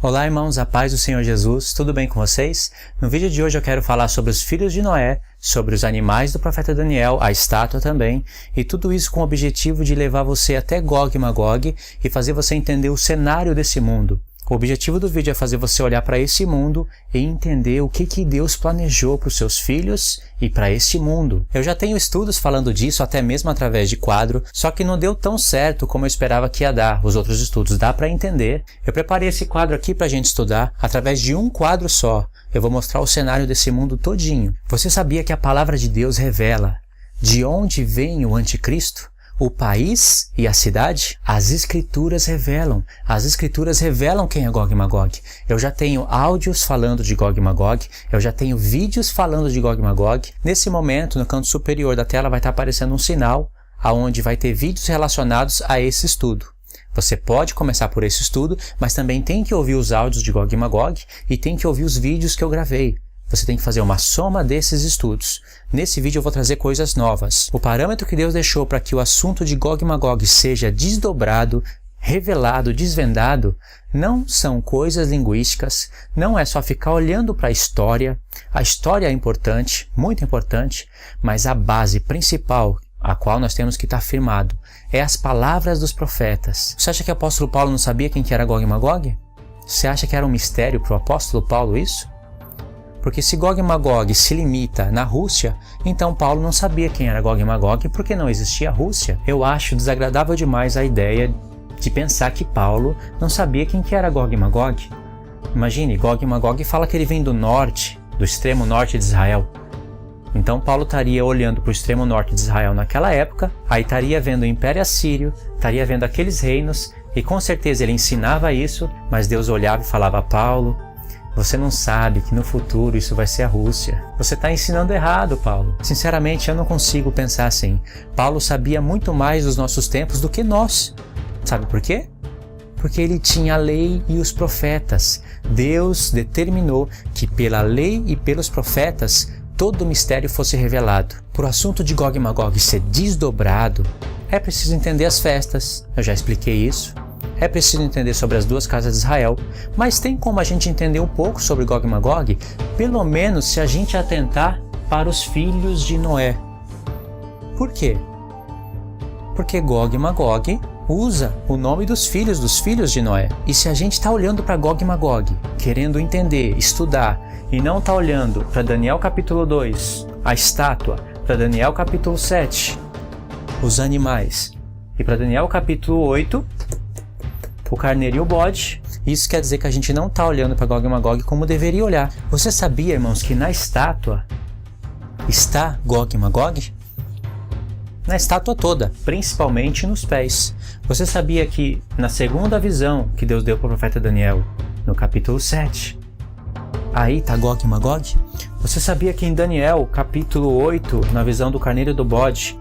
Olá irmãos, a paz do Senhor Jesus, tudo bem com vocês? No vídeo de hoje eu quero falar sobre os filhos de Noé, sobre os animais do profeta Daniel, a estátua também, e tudo isso com o objetivo de levar você até Gog e Magog e fazer você entender o cenário desse mundo. O objetivo do vídeo é fazer você olhar para esse mundo e entender o que Deus planejou para os seus filhos e para este mundo. Eu já tenho estudos falando disso, até mesmo através de quadro, só que não deu tão certo como eu esperava que ia dar. Os outros estudos dá para entender. Eu preparei esse quadro aqui para a gente estudar através de um quadro só. Eu vou mostrar o cenário desse mundo todinho. Você sabia que a palavra de Deus revela de onde vem o anticristo? O país e a cidade? As escrituras revelam quem é Gog e Magog. Eu já tenho áudios falando de Gog e Magog, eu já tenho vídeos falando de Gog e Magog. Nesse momento, no canto superior da tela vai estar aparecendo um sinal onde vai ter vídeos relacionados a esse estudo. Você pode começar por esse estudo, mas também tem que ouvir os áudios de Gog e Magog e tem que ouvir os vídeos que eu gravei. Você tem que fazer uma soma desses estudos. Nesse vídeo eu vou trazer coisas novas. O parâmetro que Deus deixou para que o assunto de Gog e Magog seja desdobrado, revelado, desvendado, não são coisas linguísticas, não é só ficar olhando para a história. A história é importante, muito importante, mas a base principal a qual nós temos que estar firmado é as palavras dos profetas. Você acha que o apóstolo Paulo não sabia quem que era Gog e Magog? Você acha que era um mistério para o apóstolo Paulo isso? Porque se Gog e Magog se limita na Rússia, então Paulo não sabia quem era Gog e Magog porque não existia a Rússia. Eu acho desagradável demais a ideia de pensar que Paulo não sabia quem que era Gog e Magog. Imagine, Gog e Magog fala que ele vem do norte, do extremo norte de Israel. Então Paulo estaria olhando para o extremo norte de Israel naquela época, aí estaria vendo o Império Assírio, estaria vendo aqueles reinos, e com certeza ele ensinava isso, mas Deus olhava e falava: Paulo, você não sabe que no futuro isso vai ser a Rússia. Você está ensinando errado, Paulo. Sinceramente, eu não consigo pensar assim. Paulo sabia muito mais dos nossos tempos do que nós. Sabe por quê? Porque ele tinha a lei e os profetas. Deus determinou que pela lei e pelos profetas todo o mistério fosse revelado. Para o assunto de Gog e Magog ser desdobrado, é preciso entender as festas. Eu já expliquei isso. É preciso entender sobre as duas casas de Israel, mas tem como a gente entender um pouco sobre Gog e Magog, pelo menos se a gente atentar para os filhos de Noé. Por quê? Porque Gog e Magog usa o nome dos filhos de Noé. E se a gente está olhando para Gog e Magog, querendo entender, estudar, e não está olhando para Daniel capítulo 2, a estátua, para Daniel capítulo 7, os animais, e para Daniel capítulo 8, o carneiro e o bode, isso quer dizer que a gente não está olhando para Gog e Magog como deveria olhar. Você sabia, irmãos, que na estátua está Gog e Magog? Na estátua toda, principalmente nos pés. Você sabia que na segunda visão que Deus deu para o profeta Daniel, no capítulo 7, aí está Gog e Magog? Você sabia que em Daniel, capítulo 8, na visão do carneiro e do bode,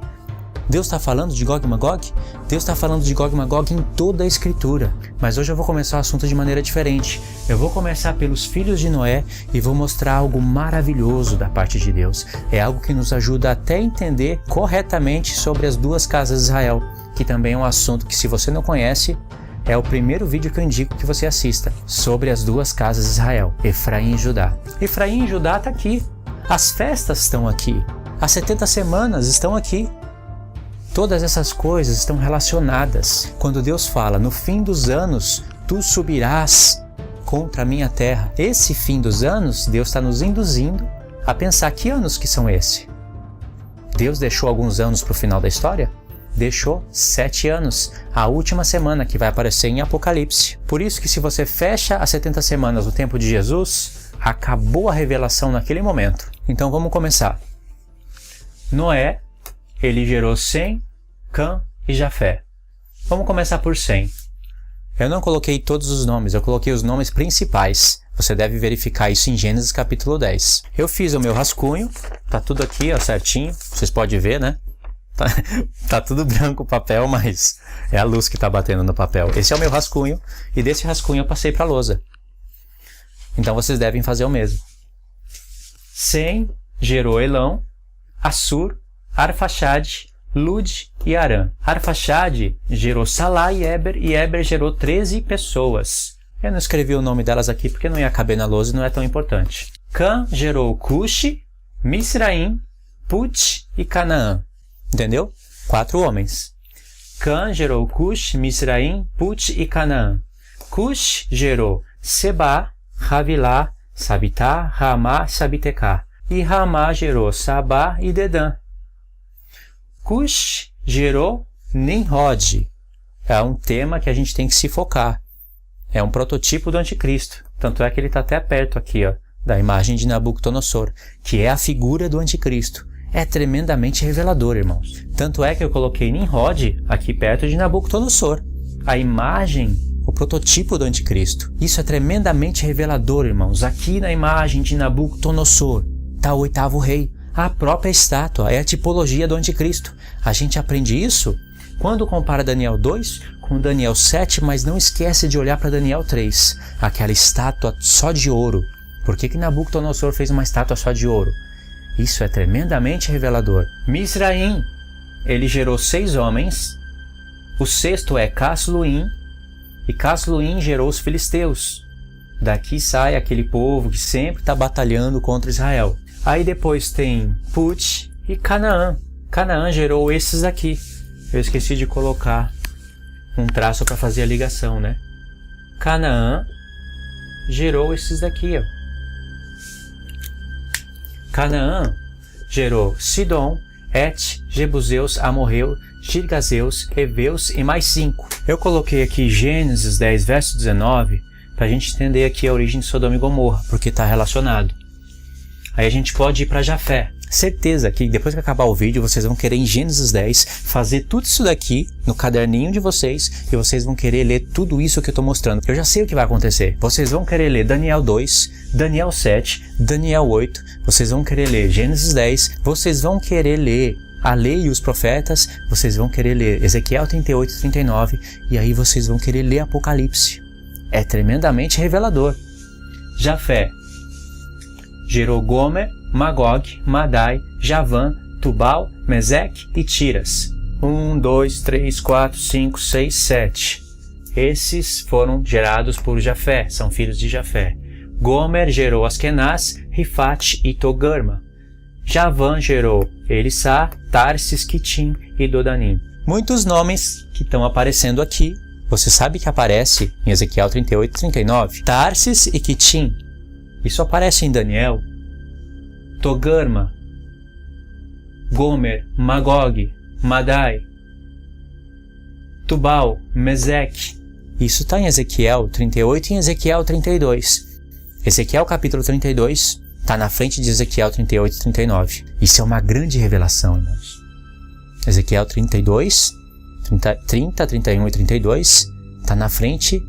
Deus está falando de Gog e Magog? Deus está falando de Gog e Magog em toda a Escritura. Mas hoje eu vou começar o assunto de maneira diferente. Eu vou começar pelos filhos de Noé e vou mostrar algo maravilhoso da parte de Deus. É algo que nos ajuda até a entender corretamente sobre as duas casas de Israel, que também é um assunto que, se você não conhece, é o primeiro vídeo que eu indico que você assista, sobre as duas casas de Israel, Efraim e Judá. Efraim e Judá está aqui. As festas estão aqui. As 70 semanas estão aqui. Todas essas coisas estão relacionadas. Quando Deus fala, no fim dos anos, tu subirás contra a minha terra. Esse fim dos anos, Deus está nos induzindo a pensar que anos que são esses. Deus deixou alguns anos para o final da história? Deixou 7 anos, a última semana que vai aparecer em Apocalipse. Por isso que se você fecha as 70 semanas do tempo de Jesus, acabou a revelação naquele momento. Então vamos começar. Noé, ele gerou Sem, Cã e Jafé. Vamos começar por Sem. Eu não coloquei todos os nomes, eu coloquei os nomes principais. Você deve verificar isso em Gênesis capítulo 10. Eu fiz o meu rascunho, tá tudo aqui ó, certinho, vocês podem ver, né? Tá tudo branco o papel, mas é a luz que tá batendo no papel. Esse é o meu rascunho, e desse rascunho eu passei para a lousa. Então vocês devem fazer o mesmo. Sem gerou Elão, Assur, Arfaxade, Lud e Arã. Arfaxade gerou Salá e Eber gerou 13 pessoas. Eu não escrevi o nome delas aqui porque não ia caber na lousa e não é tão importante. Cã gerou Cush, Misraim, Put e Canaã. Entendeu? 4 homens. Cã gerou Cush, Misraim, Put e Canaã. Cush gerou Seba, Havilá, Sabitá, Ramá, Sabitecá. E Ramá gerou Sabá e Dedã. Cush gerou Nimrod. É um tema que a gente tem que se focar. É um prototipo do anticristo. Tanto é que ele está até perto aqui, ó, da imagem de Nabucodonosor, que é a figura do anticristo. É tremendamente revelador, irmãos. Tanto é que eu coloquei Nimrod aqui perto de Nabucodonosor. A imagem, o prototipo do anticristo. Isso é tremendamente revelador, irmãos. Aqui na imagem de Nabucodonosor está o 8º rei. A própria estátua é a tipologia do anticristo. A gente aprende isso quando compara Daniel 2 com Daniel 7, mas não esquece de olhar para Daniel 3. Aquela estátua só de ouro. Por que Nabucodonosor fez uma estátua só de ouro? Isso é tremendamente revelador. Misraim, ele gerou 6 homens. O 6º é Casluim. E Casluim gerou os filisteus. Daqui sai aquele povo que sempre está batalhando contra Israel. Aí depois tem Put e Canaã. Canaã gerou esses aqui. Eu esqueci de colocar um traço para fazer a ligação, né? Canaã gerou esses daqui, ó. Canaã gerou Sidom, Et, Jebuseus, Amorreu, Girgazeus, Heveus e mais 5. Eu coloquei aqui Gênesis 10, verso 19, para a gente entender aqui a origem de Sodoma e Gomorra, porque está relacionado. Aí a gente pode ir para Jafé. Certeza que depois que acabar o vídeo, vocês vão querer em Gênesis 10 fazer tudo isso daqui no caderninho de vocês e vocês vão querer ler tudo isso que eu estou mostrando. Eu já sei o que vai acontecer. Vocês vão querer ler Daniel 2, Daniel 7, Daniel 8, vocês vão querer ler Gênesis 10, vocês vão querer ler a lei e os profetas, vocês vão querer ler Ezequiel 38 e 39 e aí vocês vão querer ler Apocalipse. É tremendamente revelador. Jafé gerou Gomer, Magog, Madai, Javã, Tubal, Meseque e Tiras. 1, 2, 3, 4, 5, 6, 7. Esses foram gerados por Jafé, são filhos de Jafé. Gomer gerou Askenaz, Rifate e Togarma. Javã gerou Elissá, Tarsis, Quitim e Dodanim. Muitos nomes que estão aparecendo aqui, você sabe que aparece em Ezequiel 38 e 39. Tarsis e Quitim. Isso aparece em Daniel. Togarma, Gomer, Magog, Madai, Tubal, Meseque. Isso está em Ezequiel 38 e em Ezequiel 32. Ezequiel capítulo 32 está na frente de Ezequiel 38 e 39. Isso é uma grande revelação, irmãos. Ezequiel 32, 30, 31 e 32 está na frente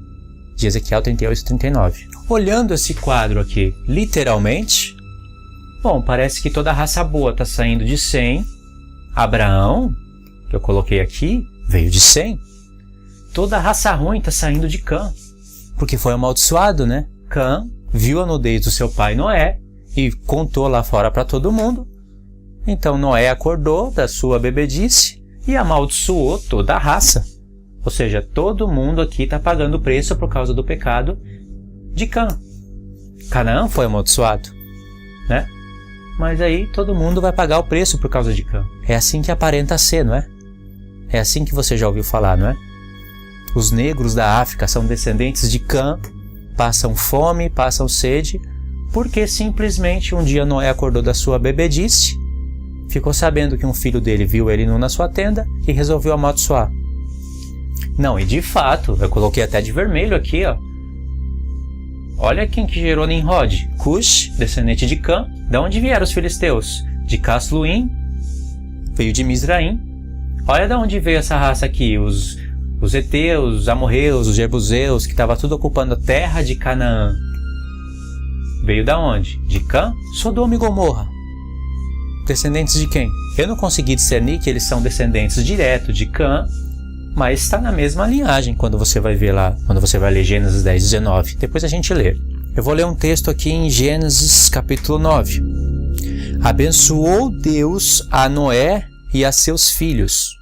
de Ezequiel 38 e 39. Olhando esse quadro aqui, literalmente, bom, parece que toda a raça boa está saindo de Sem. Abraão, que eu coloquei aqui, veio de Sem. Toda a raça ruim está saindo de Cã, porque foi amaldiçoado, né? Cã viu a nudez do seu pai Noé e contou lá fora para todo mundo. Então Noé acordou da sua bebedice e amaldiçoou toda a raça. Ou seja, todo mundo aqui está pagando o preço por causa do pecado de Cã. Canaã foi amaldiçoado, né? Mas aí todo mundo vai pagar o preço por causa de Cã. É assim que aparenta ser, não é? É assim que você já ouviu falar, não é? Os negros da África são descendentes de Cã, passam fome, passam sede, porque simplesmente um dia Noé acordou da sua bebedice, ficou sabendo que um filho dele viu ele nu na sua tenda e resolveu amaldiçoar. Não, e de fato, eu coloquei até de vermelho aqui, ó. Olha quem que gerou Nimrod. Cush, descendente de Cã. De onde vieram os filisteus? De Casluim, veio de Misraim. Olha de onde veio essa raça aqui. Os heteus, os amorreus, os jebuseus, que estava tudo ocupando a terra de Canaã. Veio da onde? De Cã? Sodoma e Gomorra. Descendentes de quem? Eu não consegui discernir que eles são descendentes direto de Cã, mas está na mesma linhagem quando você vai ver lá, quando você vai ler Gênesis 10, 19. Depois a gente lê. Eu vou ler um texto aqui em Gênesis capítulo 9. Abençoou Deus a Noé e a seus filhos.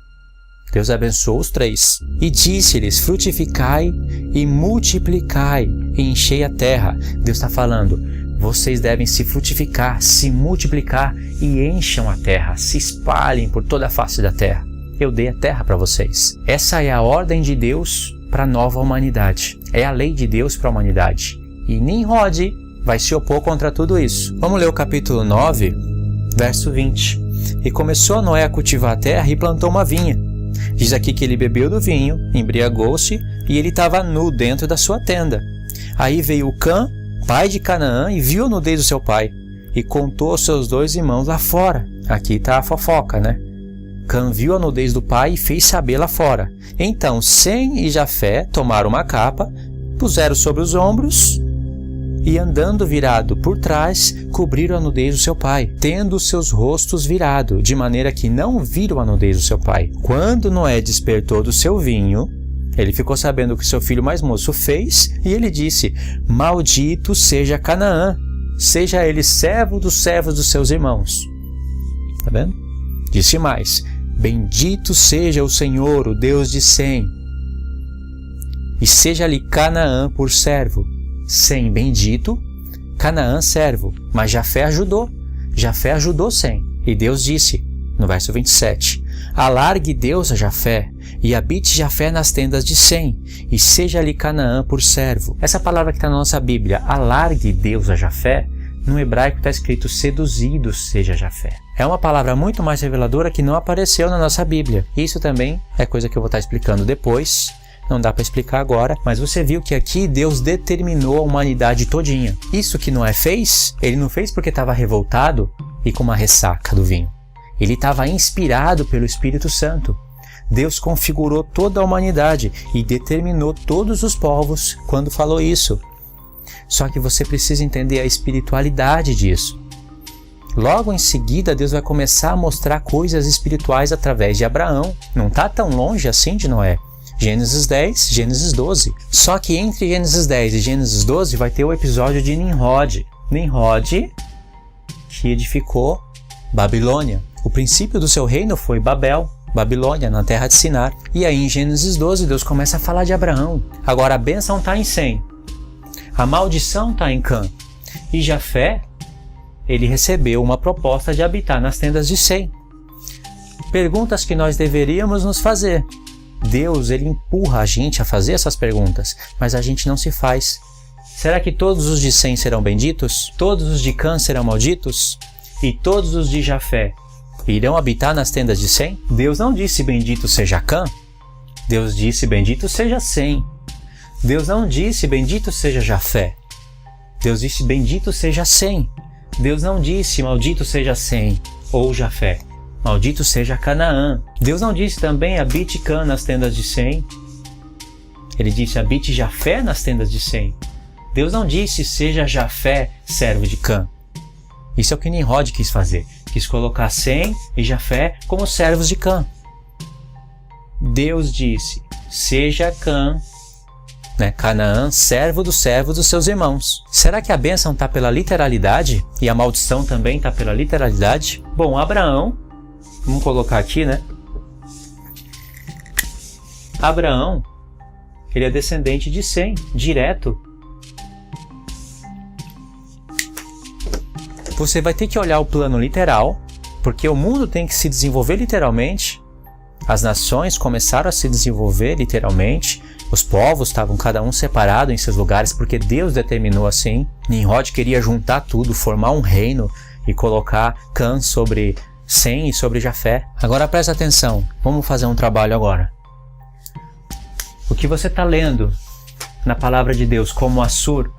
Deus abençoou os 3. E disse-lhes: frutificai e multiplicai e enchei a terra. Deus está falando, vocês devem se frutificar, se multiplicar e encham a terra, se espalhem por toda a face da terra. Eu dei a terra para vocês. Essa é a ordem de Deus para a nova humanidade. É a lei de Deus para a humanidade. E Nimrod vai se opor contra tudo isso. Vamos ler o capítulo 9, verso 20. E começou Noé a cultivar a terra e plantou uma vinha. Diz aqui que ele bebeu do vinho, embriagou-se e ele estava nu dentro da sua tenda. Aí veio Cã, pai de Canaã, e viu a nudez do seu pai e contou aos seus 2 irmãos lá fora. Aqui está a fofoca, né? Cã viu a nudez do pai e fez saber lá fora. Então Sem e Jafé tomaram uma capa, puseram sobre os ombros e, andando virado por trás, cobriram a nudez do seu pai, tendo os seus rostos virado, de maneira que não viram a nudez do seu pai. Quando Noé despertou do seu vinho, ele ficou sabendo o que seu filho mais moço fez, e ele disse: maldito seja Canaã, seja ele servo dos servos dos seus irmãos. Tá vendo? Disse mais: bendito seja o Senhor, o Deus de Sem, e seja-lhe Canaã por servo. Sem bendito, Canaã servo, mas Jafé ajudou Sem. E Deus disse, no verso 27, alargue Deus a Jafé, e habite Jafé nas tendas de Sem, e seja-lhe Canaã por servo. Essa palavra que está na nossa Bíblia, alargue Deus a Jafé, no hebraico está escrito seduzido seja Jafé. É uma palavra muito mais reveladora que não apareceu na nossa Bíblia. Isso também é coisa que eu vou estar explicando depois. Não dá para explicar agora, mas você viu que aqui Deus determinou a humanidade todinha. Isso que Noé fez, ele não fez porque estava revoltado e com uma ressaca do vinho. Ele estava inspirado pelo Espírito Santo. Deus configurou toda a humanidade e determinou todos os povos quando falou isso. Só que você precisa entender a espiritualidade disso. Logo em seguida, Deus vai começar a mostrar coisas espirituais através de Abraão. Não está tão longe assim de Noé. Gênesis 10, Gênesis 12. Só que entre Gênesis 10 e Gênesis 12 vai ter o episódio de Nimrod. Nimrod, que edificou Babilônia. O princípio do seu reino foi Babel, Babilônia, na terra de Sinar. E aí em Gênesis 12 Deus começa a falar de Abraão. Agora a bênção está em Sem. A maldição está em Cã. E Jafé, ele recebeu uma proposta de habitar nas tendas de Sem. Perguntas que nós deveríamos nos fazer. Deus, ele empurra a gente a fazer essas perguntas, mas a gente não se faz. Será que todos os de Sem serão benditos? Todos os de Cã serão malditos? E todos os de Jafé irão habitar nas tendas de Sem? Deus não disse bendito seja Cã. Deus disse bendito seja Sem. Deus não disse bendito seja Jafé. Deus disse bendito seja Sem. Deus não disse maldito seja Sem ou Jafé. Maldito seja Canaã. Deus não disse também habite Cã nas tendas de Sem. Ele disse habite Jafé nas tendas de Sem. Deus não disse seja Jafé servo de Cã. Isso é o que Nimrod quis fazer. Quis colocar Sem e Jafé como servos de Cã. Deus disse seja Canaã, servo dos servos dos seus irmãos. Será que a bênção está pela literalidade e a maldição também está pela literalidade? Bom, Abraão, vamos colocar aqui, né? Abraão, ele é descendente de Sem, direto. Você vai ter que olhar o plano literal, porque o mundo tem que se desenvolver literalmente. As nações começaram a se desenvolver literalmente. Os povos estavam cada um separado em seus lugares porque Deus determinou assim. Nimrod queria juntar tudo, formar um reino e colocar Cã sobre Sem e sobre Jafé. Agora presta atenção, vamos fazer um trabalho agora. O que você está lendo na palavra de Deus como Assur,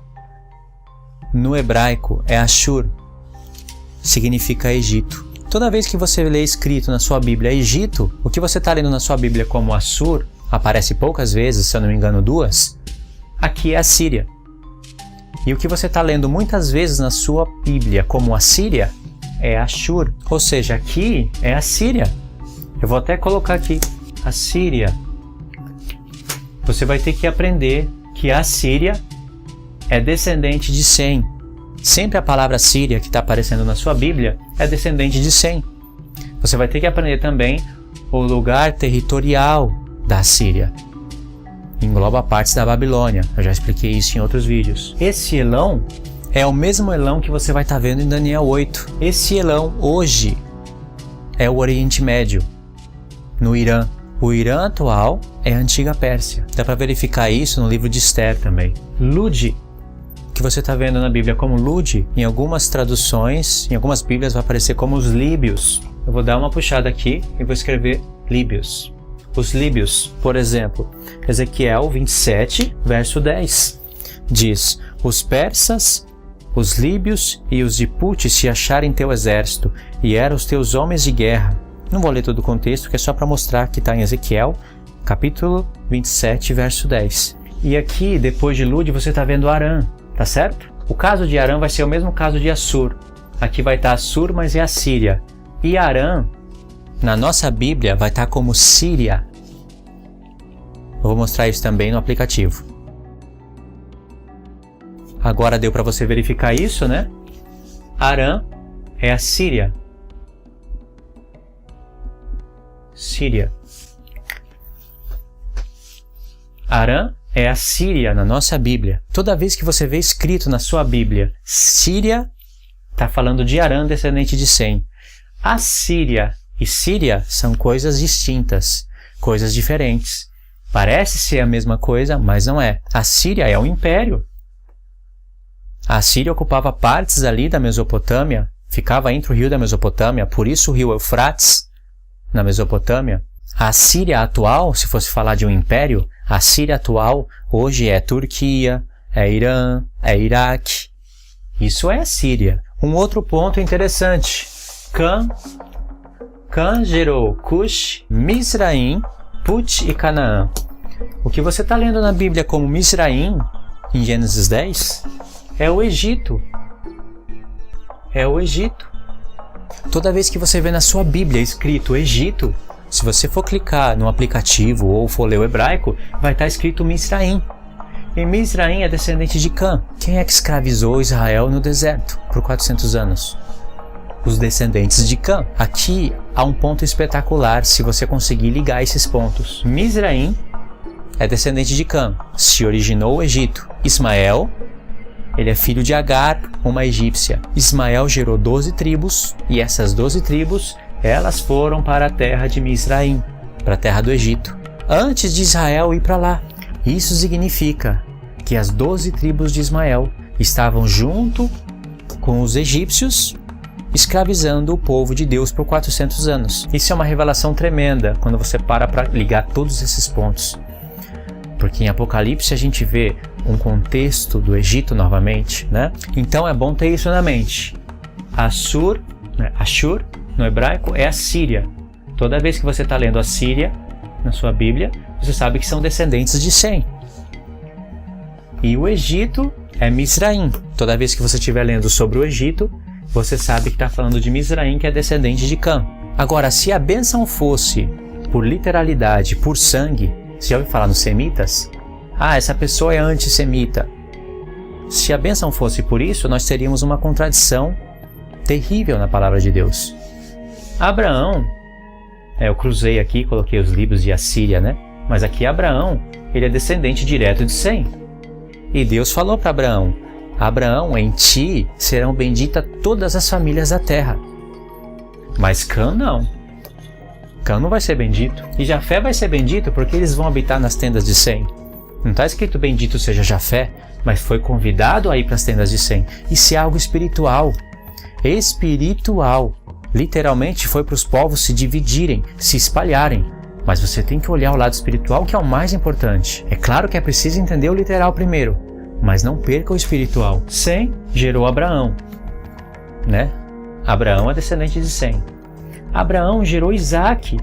no hebraico é Ashur, significa Egito. Toda vez que você lê escrito na sua Bíblia Egito, o que você está lendo na sua Bíblia como Assur, aparece poucas vezes, se eu não me engano 2, aqui é a Síria. E o que você está lendo muitas vezes na sua Bíblia como Assíria, é Ashur. Ou seja, aqui é a Síria. Eu vou até colocar aqui, a Síria. Você vai ter que aprender que a Síria é descendente de Sem. Sempre a palavra Síria que está aparecendo na sua Bíblia é descendente de Sem. Você vai ter que aprender também o lugar territorial da Síria. Engloba partes da Babilônia, eu já expliquei isso em outros vídeos. Esse Elão é o mesmo Elão que você vai estar vendo em Daniel 8. Esse Elão hoje é o Oriente Médio, no Irã. O Irã atual é a antiga Pérsia. Dá para verificar isso no livro de Esther também. Lud, que você está vendo na Bíblia como Lud, em algumas traduções, em algumas Bíblias vai aparecer como os líbios. Eu vou dar uma puxada aqui e vou escrever líbios. Os líbios, por exemplo, Ezequiel 27, verso 10, diz: os persas, os líbios e os de Put se acharam em teu exército, e eram os teus homens de guerra. Não vou ler todo o contexto, que é só para mostrar que está em Ezequiel, capítulo 27, verso 10. E aqui, depois de Lud, você está vendo Arã, tá certo? O caso de Arã vai ser o mesmo caso de Assur. Aqui vai estar Assur, mas é a Síria. E Arã, na nossa Bíblia, vai estar como Síria. Eu vou mostrar isso também no aplicativo. Agora deu para você verificar isso, né? Arã é a Síria. Síria. Arã é a Síria na nossa Bíblia. Toda vez que você vê escrito na sua Bíblia Síria, está falando de Arã, descendente de Sem. A Síria e Síria são coisas distintas, coisas diferentes. Parece ser a mesma coisa, mas não é. A Síria é um império. A Síria ocupava partes ali da Mesopotâmia, ficava entre o rio da Mesopotâmia, por isso o rio Eufrates, na Mesopotâmia. A Síria atual, se fosse falar de um império, a Síria atual hoje é Turquia, é Irã, é Iraque. Isso é a Síria. Um outro ponto interessante. Cã gerou Cush, Misraim, Put e Canaã. O que você está lendo na Bíblia como Misraim, em Gênesis 10, é o Egito. É o Egito. Toda vez que você vê na sua Bíblia escrito Egito, se você for clicar no aplicativo ou for ler o hebraico, vai estar escrito Misraim. E Misraim é descendente de Cã. Quem é que escravizou Israel no deserto por 400 anos? Os descendentes de Cã. Aqui há um ponto espetacular se você conseguir ligar esses pontos. Misraim é descendente de Cã. Se originou o Egito. Ismael, ele é filho de Agar, uma egípcia. Ismael gerou 12 tribos e essas 12 tribos, elas foram para a terra de Misraim, para a terra do Egito, antes de Israel ir para lá. Isso significa que as 12 tribos de Ismael estavam junto com os egípcios, escravizando o povo de Deus por 400 anos. Isso é uma revelação tremenda quando você para ligar todos esses pontos. Porque em Apocalipse a gente vê um contexto do Egito novamente, né? Então é bom ter isso na mente. Assur, né? Ashur, no hebraico, é a Síria. Toda vez que você está lendo a Síria na sua Bíblia, você sabe que são descendentes de Sem. E o Egito é Misraim. Toda vez que você estiver lendo sobre o Egito, você sabe que está falando de Misraim, que é descendente de Cã. Agora, se a bênção fosse por literalidade, por sangue, você já ouviu falar nos semitas? Ah, essa pessoa é antissemita. Se a bênção fosse por isso, nós teríamos uma contradição terrível na palavra de Deus. Abraão, eu cruzei aqui, coloquei os livros de Assíria, né? Mas aqui Abraão, ele é descendente direto de Sem. E Deus falou para Abraão: Abraão, em ti serão benditas todas as famílias da terra. Mas Cã não. Cã não vai ser bendito. E Jafé vai ser bendito porque eles vão habitar nas tendas de Sem. Não está escrito bendito seja Jafé, mas foi convidado a ir para as tendas de Sem. Isso é algo espiritual. Espiritual. Literalmente foi para os povos se dividirem, se espalharem. Mas você tem que olhar o lado espiritual, que é o mais importante. É claro que é preciso entender o literal primeiro, mas não perca o espiritual. Sem gerou Abraão, né? Abraão é descendente de Sem. Abraão gerou Isaac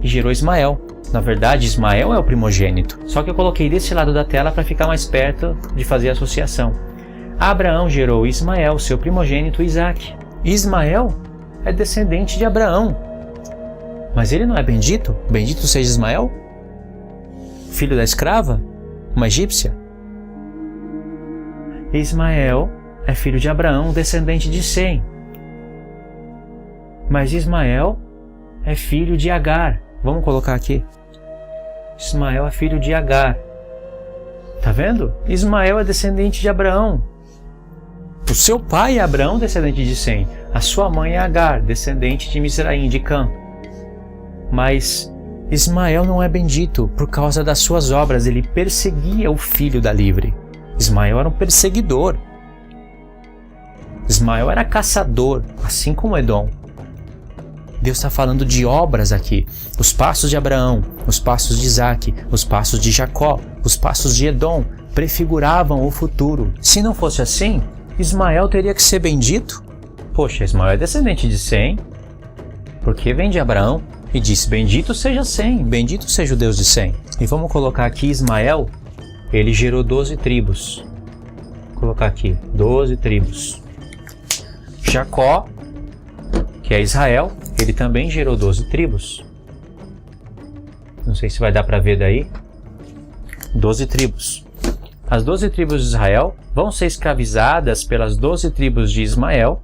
e gerou Ismael. Na verdade, Ismael é o primogênito. Só que eu coloquei desse lado da tela para ficar mais perto de fazer a associação. Abraão gerou Ismael, seu primogênito Isaac. Ismael é descendente de Abraão. Mas ele não é bendito? Bendito seja Ismael? Filho da escrava? Uma egípcia? Ismael é filho de Abraão, descendente de Sem. Mas Ismael é filho de Agar. Vamos colocar aqui. Ismael é filho de Agar. Tá vendo? Ismael é descendente de Abraão. O seu pai é Abraão, descendente de Sem. A sua mãe é Agar, descendente de Mizraim, de Cã. Mas Ismael não é bendito por causa das suas obras. Ele perseguia o filho da livre. Ismael era um perseguidor. Ismael era caçador, assim como Edom. Deus está falando de obras aqui. Os passos de Abraão, os passos de Isaac, os passos de Jacó, os passos de Edom prefiguravam o futuro. Se não fosse assim, Ismael teria que ser bendito? Poxa, Ismael é descendente de Sem, porque vem de Abraão e disse: bendito seja Sem, bendito seja o Deus de Sem. E vamos colocar aqui Ismael, ele gerou 12 tribos. Vou colocar aqui, 12 tribos. Jacó, que é Israel, ele também gerou 12 tribos. Não sei se vai dar para ver daí. 12 tribos. As 12 tribos de Israel vão ser escravizadas pelas 12 tribos de Ismael,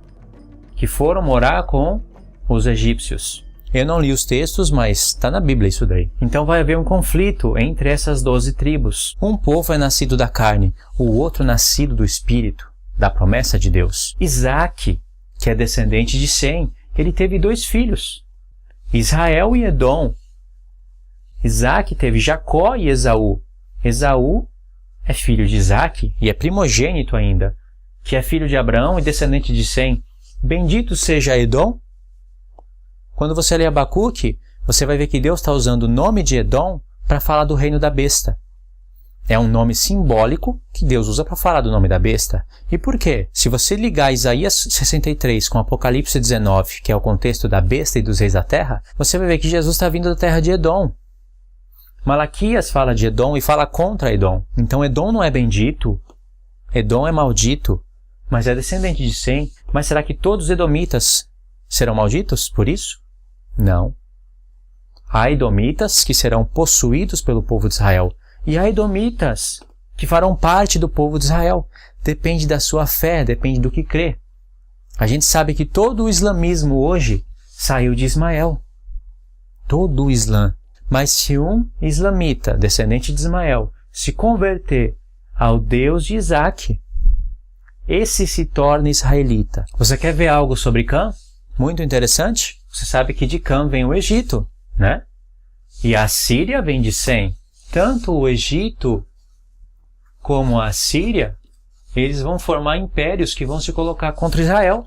que foram morar com os egípcios. Eu não li os textos, mas está na Bíblia isso daí. Então vai haver um conflito entre essas 12 tribos. Um povo é nascido da carne, o outro nascido do Espírito, da promessa de Deus. Isaac, que é descendente de Sem, ele teve 2 filhos, Israel e Edom. Isaac teve Jacó e Esaú. Esaú é filho de Isaac e é primogênito ainda, que é filho de Abraão e descendente de Sem. Bendito seja Edom. Quando você lê Abacuque, você vai ver que Deus está usando o nome de Edom para falar do reino da besta. É um nome simbólico que Deus usa para falar do nome da besta. E por quê? Se você ligar Isaías 63 com Apocalipse 19, que é o contexto da besta e dos reis da terra, você vai ver que Jesus está vindo da terra de Edom. Malaquias fala de Edom e fala contra Edom. Então Edom não é bendito, Edom é maldito, mas é descendente de Sem. Mas será que todos os edomitas serão malditos por isso? Não. Há edomitas que serão possuídos pelo povo de Israel. E há edomitas que farão parte do povo de Israel. Depende da sua fé, depende do que crê. A gente sabe que todo o islamismo hoje saiu de Ismael. Todo o Islã. Mas se um islamita, descendente de Ismael, se converter ao Deus de Isaac, esse se torna israelita. Você quer ver algo sobre Cã? Muito interessante. Você sabe que de Cã vem o Egito, né? E a Síria vem de Sem. Tanto o Egito como a Síria, eles vão formar impérios que vão se colocar contra Israel.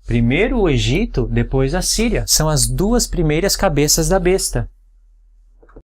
Primeiro o Egito, depois a Síria. São as 2 primeiras cabeças da besta.